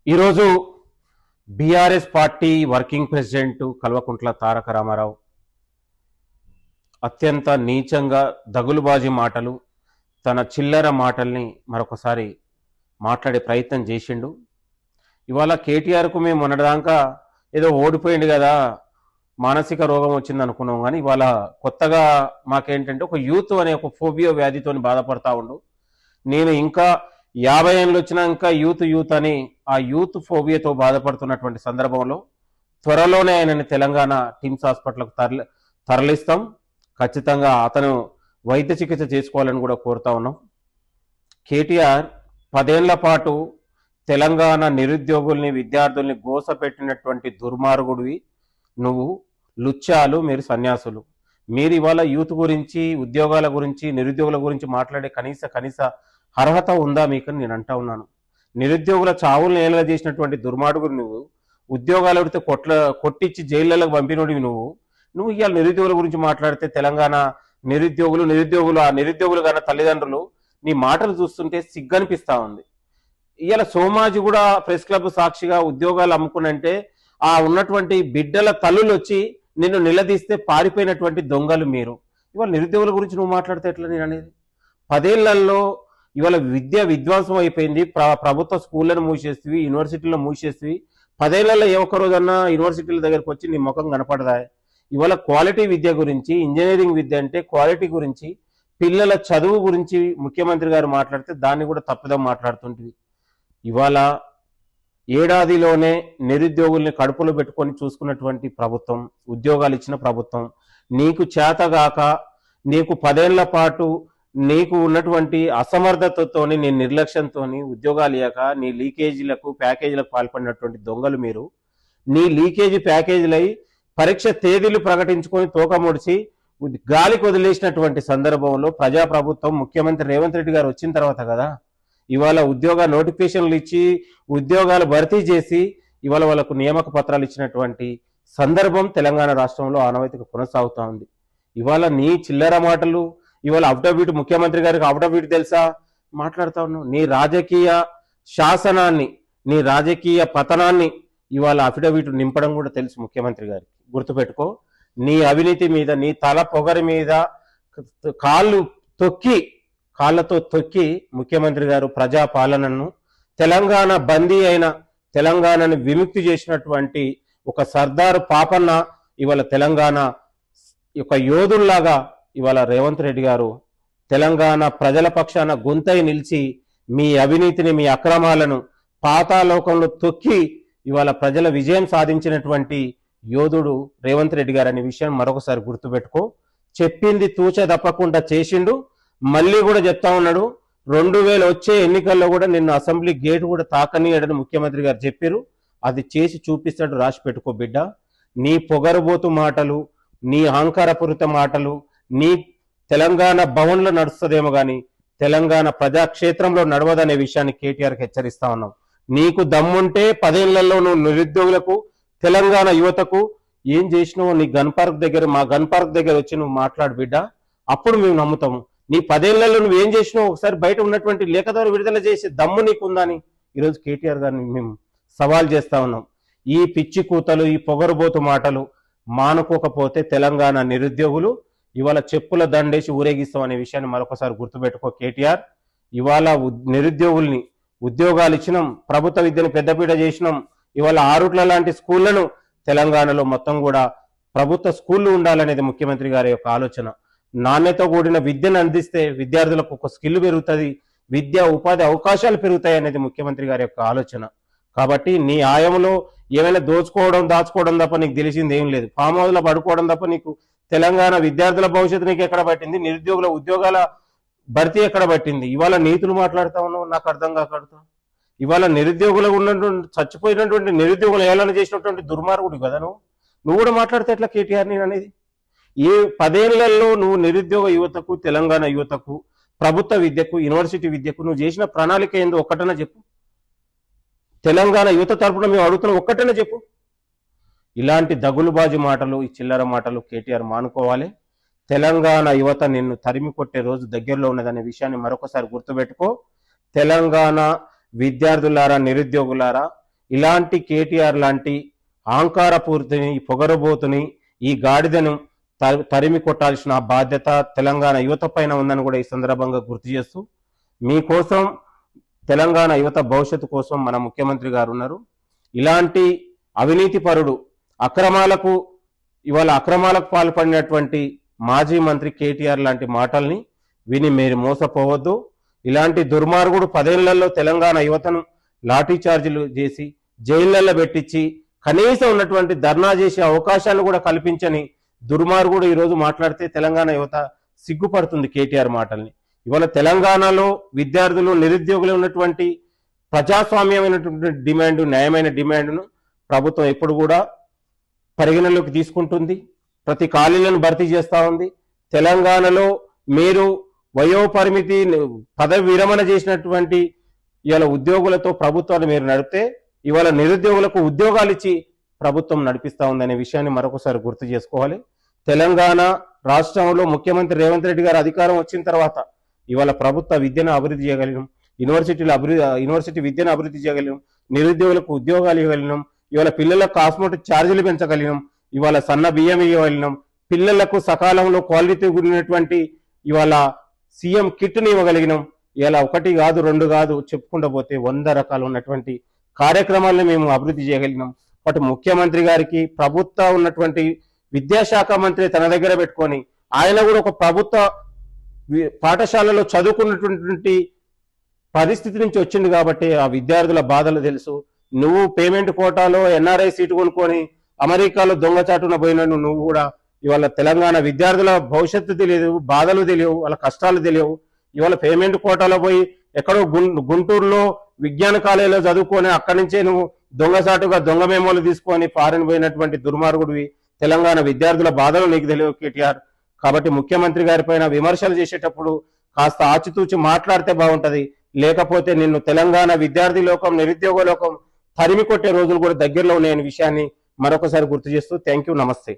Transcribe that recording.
ఈరోజు BRS party working president Kalvakuntla Taraka Rama Rao అత్యంత నీచంగా దగులుబాజీ మాటలు, తన చిల్లర మాటల్ని మరొకసారి మాట్లాడే ప్రయత్నం చేసిండు. ఇవాళ కేటీఆర్కు మేము మొన్నటిదాకా ఏదో ఓడిపోయింది కదా, మానసిక రోగం వచ్చింది అనుకున్నాం. కానీ ఇవాళ కొత్తగా మాకేంటంటే ఒక యూత్ అనే ఒక ఫోబియో వ్యాధితో బాధపడతా ఉండు. నేను ఇంకా 50 ఏళ్ళు వచ్చినా ఇంకా యూత్ అని ఆ యూత్ ఫోబియాతో బాధపడుతున్నటువంటి సందర్భంలో త్వరలోనే ఆయనని తెలంగాణ టిమ్స్ హాస్పిటల్కు తరలిస్తాం. ఖచ్చితంగా అతను వైద్య చికిత్స చేసుకోవాలని కూడా కోరుతా ఉన్నాం. కేటీఆర్ 10 ఏళ్ల పాటు తెలంగాణ నిరుద్యోగుల్ని విద్యార్థుల్ని గోసపెట్టినటువంటి దుర్మార్గుడివి నువ్వు. లుచ్చాలు, మీరు సన్యాసులు. మీరు ఇవాళ యూత్ గురించి, ఉద్యోగాల గురించి, నిరుద్యోగుల గురించి మాట్లాడే కనీస అర్హత ఉందా మీకు? నేను అంటా ఉన్నాను. నిరుద్యోగుల చావులను ఏళ్ళ చేసినటువంటి దుర్మార్గుడు నువ్వు. ఉద్యోగాలు పెడితే కొట్టించి జైళ్ళకు పంపినోడివి నువ్వు ఇవాళ నిరుద్యోగుల గురించి మాట్లాడితే తెలంగాణ నిరుద్యోగులు ఆ నిరుద్యోగులు కన్నా తల్లిదండ్రులు నీ మాటలు చూస్తుంటే సిగ్గనిపిస్తా ఉంది. ఇవాళ సోమాజి కూడా ప్రెస్ క్లబ్ సాక్షిగా ఉద్యోగాలు అమ్ముకునంటే ఆ ఉన్నటువంటి బిడ్డల తల్లులు వచ్చి నిన్ను నిలదీస్తే పారిపోయినటువంటి దొంగలు మీరు. ఇవాళ నిరుద్యోగుల గురించి నువ్వు మాట్లాడితే ఎట్లా? నేను అనేది 10 ఏళ్లలో ఇవాళ విద్య విధ్వంసం అయిపోయింది. ప్రభుత్వ స్కూళ్ళను మూసేస్తవి, యూనివర్సిటీలను మూసేస్తవి. 10 ఏళ్లలో ఏ ఒక్క రోజన్నా యూనివర్సిటీల దగ్గరకు వచ్చి నీ ముఖం కనపడదా? ఇవాళ క్వాలిటీ విద్య గురించి, ఇంజనీరింగ్ విద్య అంటే క్వాలిటీ గురించి, పిల్లల చదువు గురించి ముఖ్యమంత్రి గారు మాట్లాడితే దాన్ని కూడా తప్పుదం మాట్లాడుతుంటివి. ఇవాళ ఏడాదిలోనే నిరుద్యోగుల్ని కడుపులో పెట్టుకొని చూసుకున్నటువంటి ప్రభుత్వం, ఉద్యోగాలు ఇచ్చిన ప్రభుత్వం, నీకు చేతగాక నీకు 10 ఏళ్ల పాటు నీకు ఉన్నటువంటి అసమర్థతతోని, నీ నిర్లక్ష్యంతో ఉద్యోగాలు ఇయ్యక నీ లీకేజీలకు ప్యాకేజీలకు పాల్పడినటువంటి దొంగలు మీరు. నీ లీకేజీ ప్యాకేజీలై పరీక్ష తేదీలు ప్రకటించుకొని తోక ముడిచి గాలికి వదిలేసినటువంటి సందర్భంలో ప్రజాప్రభుత్వం ముఖ్యమంత్రి రేవంత్ రెడ్డి గారు వచ్చిన తర్వాత కదా ఇవాళ ఉద్యోగ నోటిఫికేషన్లు ఇచ్చి ఉద్యోగాలు భర్తీ చేసి ఇవాళ వాళ్ళకు నియామక పత్రాలు ఇచ్చినటువంటి సందర్భం తెలంగాణ రాష్ట్రంలో ఆనవాయితీగా కొనసాగుతూ ఉంది. ఇవాళ నీ చిల్లర మాటలు, ఇవాళ అఫిడవిట్, ముఖ్యమంత్రి గారికి అఫిడవిట్ తెలుసా మాట్లాడుతా ఉన్నావు. నీ రాజకీయ శాసనాన్ని, నీ రాజకీయ పతనాన్ని ఇవాళ అఫిడవిట్ నింపడం కూడా తెలుసు ముఖ్యమంత్రి గారికి. గుర్తుపెట్టుకో, నీ అవినీతి మీద, నీ తల పొగరి మీద కాళ్ళతో తొక్కి ముఖ్యమంత్రి గారు ప్రజా పాలనను, తెలంగాణ బందీ అయిన తెలంగాణను విముక్తి చేసినటువంటి ఒక సర్దారు పాపన్న ఇవాళ తెలంగాణ ఒక యోధుల్లాగా ఇవాళ రేవంత్ రెడ్డి గారు తెలంగాణ ప్రజల పక్షాన గొంతై నిలిచి మీ అవినీతిని, మీ అక్రమాలను పాతాళోకంలో తొక్కి ఇవాళ ప్రజల విజయం సాధించినటువంటి యోధుడు రేవంత్ రెడ్డి గారు అనే విషయం మరొకసారి గుర్తుపెట్టుకో. చెప్పింది తూచ తప్పకుండా చేసిండు. మళ్ళీ కూడా చెప్తా ఉన్నాడు, 2000 వచ్చే ఎన్నికల్లో కూడా నిన్ను అసెంబ్లీ గేటు కూడా తాకనీయడని ముఖ్యమంత్రి గారు చెప్పారు. అది చేసి చూపిస్తాడు, రాసి పెట్టుకో బిడ్డ. నీ పొగరుబోతు మాటలు, నీ అహంకారపూరిత మాటలు నీ తెలంగాణ భవన్లో నడుస్తుందేమో కానీ తెలంగాణ ప్రజాక్షేత్రంలో నడవదనే విషయాన్ని కేటీఆర్కి హెచ్చరిస్తా ఉన్నాం. నీకు దమ్ముంటే 10 ఏళ్లలో నువ్వు నిరుద్యోగులకు, తెలంగాణ యువతకు ఏం చేసినావో నీ మా గన్ పార్క్ దగ్గర వచ్చి నువ్వు మాట్లాడు బిడ్డ. అప్పుడు మేము నమ్ముతాము. నీ 10 ఏళ్లలో నువ్వు ఏం చేసినావు ఒకసారి బయట ఉన్నటువంటి లేఖ ద్వారా విడుదల చేసే దమ్ము నీకుందని ఈరోజు కేటీఆర్ గారిని మేము సవాల్ చేస్తా ఉన్నాం. ఈ పిచ్చి కూతలు, ఈ పొగరుబోతు మాటలు మానుకోకపోతే తెలంగాణ నిరుద్యోగులు ఇవాళ చెప్పుల దండేసి ఊరేగిస్తాం అనే విషయాన్ని మరొకసారి గుర్తుపెట్టుకో కేటీఆర్. ఇవాళ నిరుద్యోగుల్ని ఉద్యోగాలు ఇచ్చినాం, ప్రభుత్వ విద్యను పెద్దపీట చేసినాం. ఇవాళ ఆరుట్ల లాంటి స్కూళ్లను తెలంగాణలో మొత్తం కూడా ప్రభుత్వ స్కూళ్లు ఉండాలనేది ముఖ్యమంత్రి గారి యొక్క ఆలోచన. నాణ్యత కూడిన విద్యను అందిస్తే విద్యార్థులకు ఒక స్కిల్ పెరుగుతుంది, విద్యా ఉపాధి అవకాశాలు పెరుగుతాయి అనేది ముఖ్యమంత్రి గారి యొక్క ఆలోచన. కాబట్టి నీ ఆయంలో ఏమైనా దాచుకోవడం తప్ప నీకు తెలిసింది ఏం లేదు. ఫామ్ హౌస్ లో పడుకోవడం తప్ప నీకు తెలంగాణ విద్యార్థుల భవిష్యత్తు నీకు ఎక్కడ పట్టింది? నిరుద్యోగుల ఉద్యోగాల భర్తీ ఎక్కడ పట్టింది? ఇవాళ నీతులు మాట్లాడుతా ఉన్నావు, నాకు అర్థం కాకడుతా. ఇవాళ నిరుద్యోగులు ఉన్నటువంటి చచ్చిపోయినటువంటి నిరుద్యోగులు ఏలన చేసినటువంటి దుర్మార్గుడు కదా నువ్వు కూడా మాట్లాడితే ఎట్లా కేటీఆర్ నేను అనేది? ఏ 10 ఏళ్లలో నువ్వు నిరుద్యోగ యువతకు, తెలంగాణ యువతకు, ప్రభుత్వ విద్యకు, యూనివర్సిటీ విద్యకు నువ్వు చేసిన ప్రణాళిక ఏందో ఒక్కటనే చెప్పు. తెలంగాణ యువత తరపున మేము అడుగుతున్న ఒక్కటనే చెప్పు. ఇలాంటి దగులుబాజీ మాటలు, ఈ చిల్లర మాటలు కేటీఆర్ మానుకోవాలి. తెలంగాణ యువత నిన్ను తరిమి కొట్టే రోజు దగ్గరలో ఉన్నదనే విషయాన్ని మరొకసారి గుర్తుపెట్టుకో. తెలంగాణ విద్యార్థులారా, నిరుద్యోగులారా, ఇలాంటి కేటీఆర్ లాంటి అహంకారపూరితని, పొగరబోతుని, ఈ గాడిదను తరిమి కొట్టాల్సిన బాధ్యత తెలంగాణ యువత పైన ఉందని కూడా ఈ సందర్భంగా గుర్తు చేస్తూ, మీకోసం తెలంగాణ యువత భవిష్యత్తు కోసం మన ముఖ్యమంత్రి గారు ఉన్నారు. ఇలాంటి అవినీతి పరుడు అక్రమాలకు పాల్పడినటువంటి మాజీ మంత్రి కేటీఆర్ లాంటి మాటల్ని విని మీరు మోసపోవద్దు. ఇలాంటి దుర్మార్గుడు 10 ఏళ్లలో తెలంగాణ యువతను లాఠీ చార్జీలు చేసి జైళ్లలో పెట్టించి కనీసం ఉన్నటువంటి ధర్నా చేసే అవకాశాలు కూడా కల్పించని దుర్మార్గుడు ఈరోజు మాట్లాడితే తెలంగాణ యువత సిగ్గుపడుతుంది కేటీఆర్ మాటల్ని. ఇవాళ తెలంగాణలో విద్యార్థులు, నిరుద్యోగులు ఉన్నటువంటి ప్రజాస్వామ్యమైనటువంటి డిమాండ్, న్యాయమైన డిమాండ్ను ప్రభుత్వం ఎప్పుడు కూడా పరిగణలోకి తీసుకుంటుంది. ప్రతి ఖాళీలను భర్తీ చేస్తూ ఉంది. తెలంగాణలో మీరు వయోపరిమితి, పదవి విరమణ చేసినటువంటి ఇవాళ ఉద్యోగులతో ప్రభుత్వాన్ని మీరు నడిపితే ఇవాళ నిరుద్యోగులకు ఉద్యోగాలు ఇచ్చి ప్రభుత్వం నడిపిస్తూ ఉందనే విషయాన్ని మరొకసారి గుర్తు చేసుకోవాలి. తెలంగాణ రాష్ట్రంలో ముఖ్యమంత్రి రేవంత్ రెడ్డి గారు అధికారం వచ్చిన తర్వాత ఇవాళ ప్రభుత్వ విద్యను అభివృద్ధి చేయగలిగినాం, యూనివర్సిటీ విద్యను అభివృద్ధి చేయగలిగినాం, నిరుద్యోగులకు ఉద్యోగాలు ఇవ్వగలిగినాం, ఇవాళ పిల్లలకు కాస్మోటిక్ ఛార్జీలు పెంచగలిగినాం, ఇవాళ సన్న బియ్యం ఇవ్వగలిగినాం, పిల్లలకు సకాలంలో క్వాలిటీ కూడినటువంటి ఇవాళ సీఎం కిట్ని ఇవ్వగలిగినాం. ఇలా 1 కాదు 2 కాదు చెప్పుకుంటూ పోతే 100 రకాలు ఉన్నటువంటి కార్యక్రమాలను మేము అభివృద్ధి చేయగలిగినాం. బట్ ముఖ్యమంత్రి గారికి ప్రభుత్వ ఉన్నటువంటి విద్యాశాఖ మంత్రి తన దగ్గర పెట్టుకొని ఆయన కూడా ఒక ప్రభుత్వ పాఠశాలలో చదువుకున్నటువంటి పరిస్థితి నుంచి వచ్చింది కాబట్టి ఆ విద్యార్థుల బాధలు తెలుసు. నువ్వు పేమెంట్ కోటాలో ఎన్ఆర్ఐ సీటు కొనుక్కొని అమెరికాలో దొంగచాటున పోయిన నువ్వు కూడా ఇవాళ తెలంగాణ విద్యార్థుల భవిష్యత్తు తెలియదు, బాధలు తెలియవు, వాళ్ళ కష్టాలు తెలియవు. ఇవాళ పేమెంట్ కోటాలో పోయి ఎక్కడో గుంటూరులో విజ్ఞాన కాలేజీలో చదువుకొని అక్కడి నుంచే నువ్వు దొంగసాటుగా దొంగ మెమోలు తీసుకొని ఫారెన్ పోయినటువంటి దుర్మార్గుడివి. తెలంగాణ విద్యార్థుల బాధలు నీకు తెలియవు కేటీఆర్. కాబట్టి ముఖ్యమంత్రి గారి పైన విమర్శలు చేసేటప్పుడు కాస్త ఆచితూచి మాట్లాడితే బాగుంటది. లేకపోతే నిన్ను తెలంగాణ విద్యార్థి లోకం, నిరుద్యోగ లోకం తరిమి కొట్టే రోజులు కూడా దగ్గరలో ఉన్నాయనే విషయాన్ని మరొకసారి గుర్తు చేస్తూ థ్యాంక్ యూ, నమస్తే.